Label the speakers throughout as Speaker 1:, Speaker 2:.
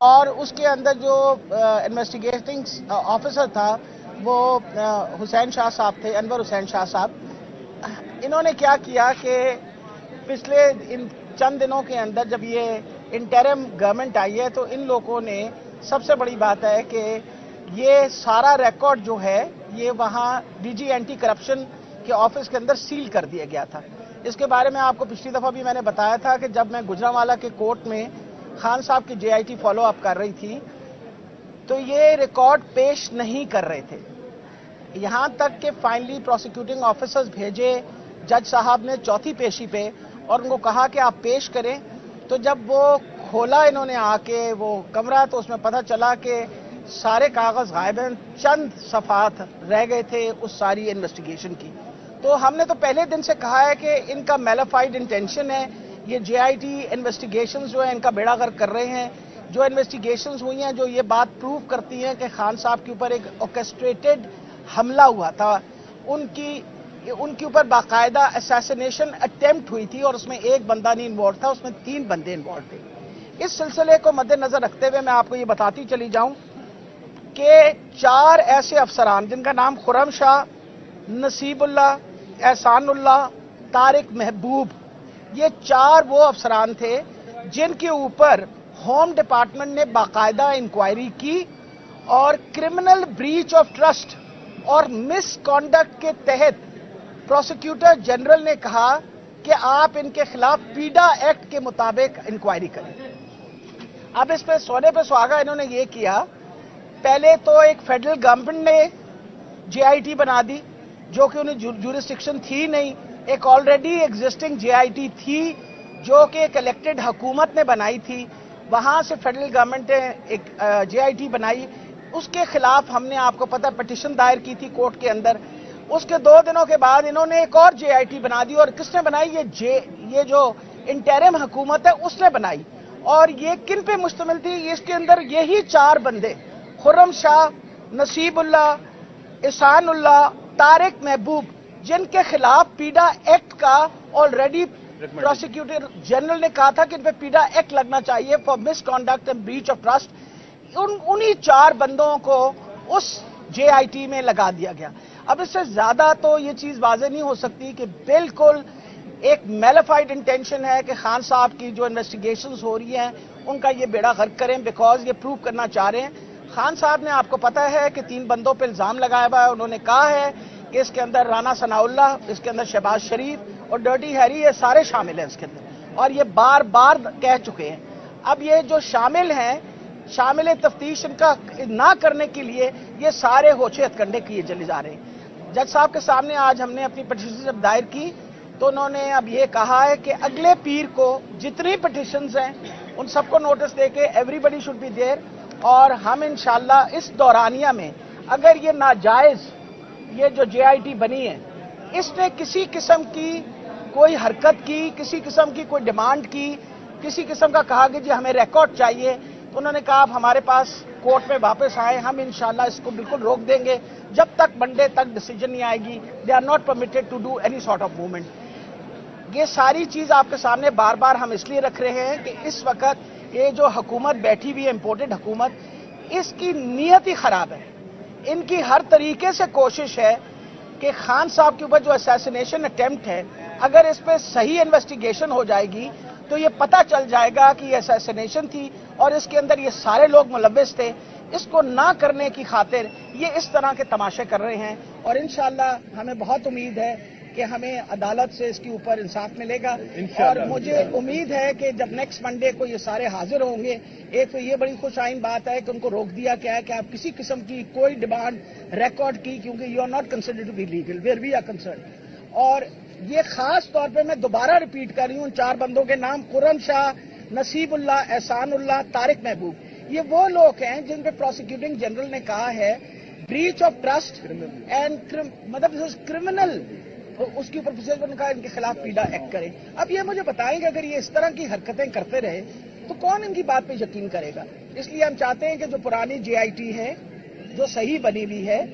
Speaker 1: اور اس کے اندر جو انویسٹیگیٹنگ آفیسر تھا وہ حسین شاہ صاحب تھے، انور حسین شاہ صاحب. انہوں نے کیا کیا کہ پچھلے ان چند دنوں کے اندر جب یہ انٹرم گورنمنٹ آئی ہے تو ان لوگوں نے سب سے بڑی بات ہے کہ یہ سارا ریکارڈ جو ہے یہ وہاں ڈی جی اینٹی کرپشن کے آفس کے اندر سیل کر دیا گیا تھا. اس کے بارے میں آپ کو پچھلی دفعہ بھی میں نے بتایا تھا کہ جب میں گجرانوالہ کے کورٹ میں خان صاحب کی جے آئی ٹی فالو اپ کر رہی تھی تو یہ ریکارڈ پیش نہیں کر رہے تھے، یہاں تک کہ فائنلی پروسیکیوٹنگ آفیسرز بھیجے جج صاحب نے چوتھی پیشی پہ اور ان کو کہا کہ آپ پیش کریں. تو جب وہ کھولا انہوں نے آ کے وہ کمرہ تو اس میں پتہ چلا کہ سارے کاغذ غائب ہیں، چند صفحات رہ گئے تھے اس ساری انویسٹیگیشن کی. تو ہم نے تو پہلے دن سے کہا ہے کہ ان کا میلافائڈ انٹینشن ہے، یہ جے آئی ٹی انویسٹیگیشنز جو ہیں ان کا بیڑا غرق کر رہے ہیں. جو انویسٹیگیشنز ہوئی ہیں جو یہ بات پروو کرتی ہیں کہ خان صاحب کے اوپر ایک آرکسٹریٹڈ حملہ ہوا تھا، ان کے اوپر باقاعدہ اسیسینیشن اٹیمپٹ ہوئی تھی اور اس میں ایک بندہ نہیں انوالو تھا، اس میں 3 بندے انوالو تھے. اس سلسلے کو مد نظر رکھتے ہوئے میں آپ کو یہ بتاتی چلی جاؤں کہ 4 ایسے افسران جن کا نام خرم شاہ، نصیب اللہ، احسان اللہ، طارق محبوب، یہ 4 وہ افسران تھے جن کے اوپر ہوم ڈپارٹمنٹ نے باقاعدہ انکوائری کی اور کرمنل بریچ آف ٹرسٹ اور مس کانڈکٹ کے تحت پروسیکیوٹر جنرل نے کہا کہ آپ ان کے خلاف پیڈا ایکٹ کے مطابق انکوائری کریں. اب اس پہ سونے پہ سہاگا انہوں نے یہ کیا، پہلے تو ایک فیڈرل گورنمنٹ نے جے آئی ٹی بنا دی جو کہ انہیں جورسڈکشن تھی نہیں، ایک already existing J I T تھی جو کہ ایک الیکٹڈ حکومت نے بنائی تھی، وہاں سے فیڈرل گورنمنٹ نے ایک جے آئی ٹی بنائی. اس کے خلاف ہم نے آپ کو پتہ پٹیشن دائر کی تھی کورٹ کے اندر. اس کے 2 دنوں کے بعد انہوں نے ایک اور جے آئی ٹی بنا دی، اور کس نے بنائی؟ یہ جو انٹرم حکومت ہے اس نے بنائی. اور یہ کن پہ مشتمل تھی؟ اس کے اندر یہی 4 بندے خرم شاہ، نصیب اللہ، احسان اللہ، طارق محبوب، جن کے خلاف پیڈا ایکٹ کا آلریڈی پروسیکیوٹر جنرل نے کہا تھا کہ ان پہ پیڈا ایکٹ لگنا چاہیے for miss conduct and breach of trust. انہی 4 بندوں کو اس جے آئی ٹی میں لگا دیا گیا. اب اس سے زیادہ تو یہ چیز واضح نہیں ہو سکتی کہ بالکل ایک میلافائڈ انٹینشن ہے کہ خان صاحب کی جو انویسٹیگیشنز ہو رہی ہیں ان کا یہ بیڑا غرق کریں، بیکاز یہ پروو کرنا چاہ رہے ہیں. خان صاحب نے آپ کو پتہ ہے کہ 3 بندوں پہ الزام لگایا ہوا ہے. انہوں نے کہا ہے کہ اس کے اندر رانا ثناء اللہ، اس کے اندر شہباز شریف اور ڈرٹی ہیری، یہ سارے شامل ہیں اس کے اندر، اور یہ بار بار کہہ چکے ہیں. اب یہ جو شامل ہیں، شامل تفتیش ان کا نہ کرنے کے لیے یہ سارے ہوچے ہتھکنڈے کیے چلے جا رہے ہیں. جج صاحب کے سامنے آج ہم نے اپنی پٹیشن جب دائر کی تو انہوں نے اب یہ کہا ہے کہ اگلے پیر کو جتنی پٹیشنز ہیں ان سب کو نوٹس دے کے everybody should be there, اور ہم انشاءاللہ اس دورانیہ میں اگر یہ ناجائز یہ جو جے آئی ٹی بنی ہے اس نے کسی قسم کی کوئی حرکت کی، کسی قسم کی کوئی ڈیمانڈ کی، کسی قسم کا کہا کہ جی ہمیں ریکارڈ چاہیے، تو انہوں نے کہا آپ ہمارے پاس کورٹ میں واپس آئے، ہم انشاءاللہ اس کو بالکل روک دیں گے جب تک منڈے تک ڈیسیجن نہیں آئے گی. They are not permitted to do any sort of movement. یہ ساری چیز آپ کے سامنے بار بار ہم اس لیے رکھ رہے ہیں کہ اس وقت یہ جو حکومت بیٹھی ہوئی ہے، امپورٹڈ حکومت، اس کی نیت ہی خراب ہے. ان کی ہر طریقے سے کوشش ہے کہ خان صاحب کے اوپر جو اسیسینیشن اٹیمپٹ ہے، اگر اس پہ صحیح انویسٹیگیشن ہو جائے گی تو یہ پتہ چل جائے گا کہ یہ اسیسینیشن تھی اور اس کے اندر یہ سارے لوگ ملوث تھے. اس کو نہ کرنے کی خاطر یہ اس طرح کے تماشے کر رہے ہیں، اور انشاءاللہ ہمیں بہت امید ہے کہ ہمیں عدالت سے اس کے اوپر انصاف ملے گا. اور مجھے امید ہے کہ جب نیکسٹ منڈے کو یہ سارے حاضر ہوں گے، ایک تو یہ بڑی خوش آئین بات ہے کہ ان کو روک دیا گیا ہے کہ آپ کسی قسم کی کوئی ڈیمانڈ ریکارڈ کی، کیونکہ you are not considered to be legal where we are concerned. اور یہ خاص طور پہ میں دوبارہ ریپیٹ کر رہی ہوں، 4 بندوں کے نام خرم شاہ، نصیب اللہ، احسان اللہ، طارق محبوب، یہ وہ لوگ ہیں جن پہ پروسیکیوٹنگ جنرل نے کہا ہے بریچ آف ٹرسٹ اینڈ مطلب کرمنل، اس کے اوپر پروسیجر نے کہا ان کے خلاف پیڈا ایکٹ کریں. اب یہ مجھے بتائیں کہ اگر یہ اس طرح کی حرکتیں کرتے رہے تو کون ان کی بات پہ یقین کرے گا؟ اس لیے ہم چاہتے ہیں کہ جو پرانی جے آئی ٹی ہے جو صحیح بنی ہوئی ہے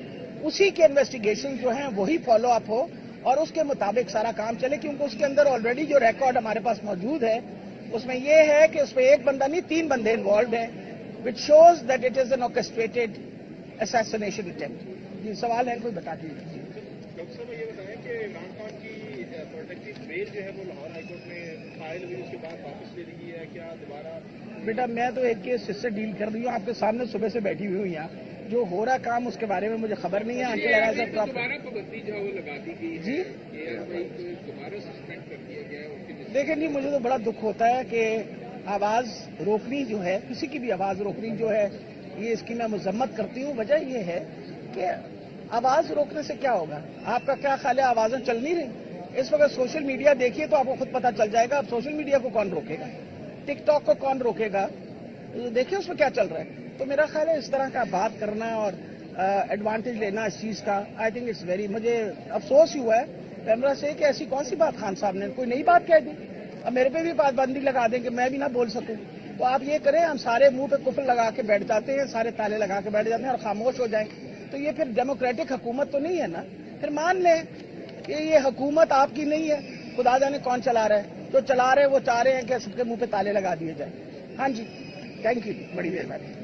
Speaker 1: اسی کے انویسٹیگیشن جو ہیں وہی فالو اپ ہو اور اس کے مطابق سارا کام چلے، کیونکہ اس کے اندر آلریڈی جو ریکارڈ ہمارے پاس موجود ہے اس میں یہ ہے کہ اس میں ایک بندہ نہیں 3 بندے انوالوڈ ہیں. which shows that it is an orchestrated assassination attempt. یہ سوال ہے کوئی بتا دیجیے.
Speaker 2: ڈاکٹر صاحب یہ بتائیں کہ عمران خان کی پروٹیکٹیو بیل جو ہے وہ لاہور ہائی کورٹ میں فائل ہوئی, اس کے بعد واپس لے لی ہے, کیا دوبارہ؟
Speaker 1: بیٹا میں تو ایک کیس اس سے ڈیل کر رہی ہوں, آپ کے سامنے صبح سے بیٹھی ہوئی ہوں یہاں. جو ہو رہا کام اس کے بارے میں مجھے خبر نہیں ہے.
Speaker 2: دوبارہ پابندی جو ہے وہ لگا دی گئی
Speaker 1: جی
Speaker 2: دوبارہ سسپینڈ کر دیا گیا ہے.
Speaker 1: دیکھیں جی, مجھے تو بڑا دکھ ہوتا ہے کہ آواز روکنی جو ہے, کسی کی بھی آواز روکنی جو ہے, یہ اس کی میں مذمت کرتی ہوں. وجہ یہ ہے کہ آواز روکنے سے کیا ہوگا؟ آپ کا کیا خیال ہے آوازیں چل نہیں رہی؟ اس وقت سوشل میڈیا دیکھیے تو آپ کو خود پتہ چل جائے گا. اب سوشل میڈیا کو کون روکے گا؟ ٹک ٹاک کو کون روکے گا؟ دیکھیں اس میں کیا چل رہا ہے. تو میرا خیال ہے اس طرح کا بات کرنا اور ایڈوانٹیج لینا اس چیز کا, آئی تھنک اٹس ویری, مجھے افسوس ہی ہوا ہے کیمرہ سے کہ ایسی کون سی بات خان صاحب نے کوئی نئی بات کہہ دی. اب میرے پہ بھی پابندی لگا دیں کہ میں بھی نہ بول سکوں. تو آپ یہ کریں, ہم سارے منہ پہ کفر لگا کے بیٹھ جاتے ہیں, سارے تالے لگا کے بیٹھ جاتے ہیں اور خاموش ہو جائیں, تو یہ پھر ڈیموکریٹک حکومت تو نہیں ہے نا. پھر مان لیں کہ یہ حکومت آپ کی نہیں ہے, خدا جانے کون چلا رہا ہے. جو چلا رہے ہیں وہ چاہ رہے ہیں کہ سب کے منہ پہ تالے لگا دیے جائیں. ہاں جی, تھینک یو, بڑی مہربانی.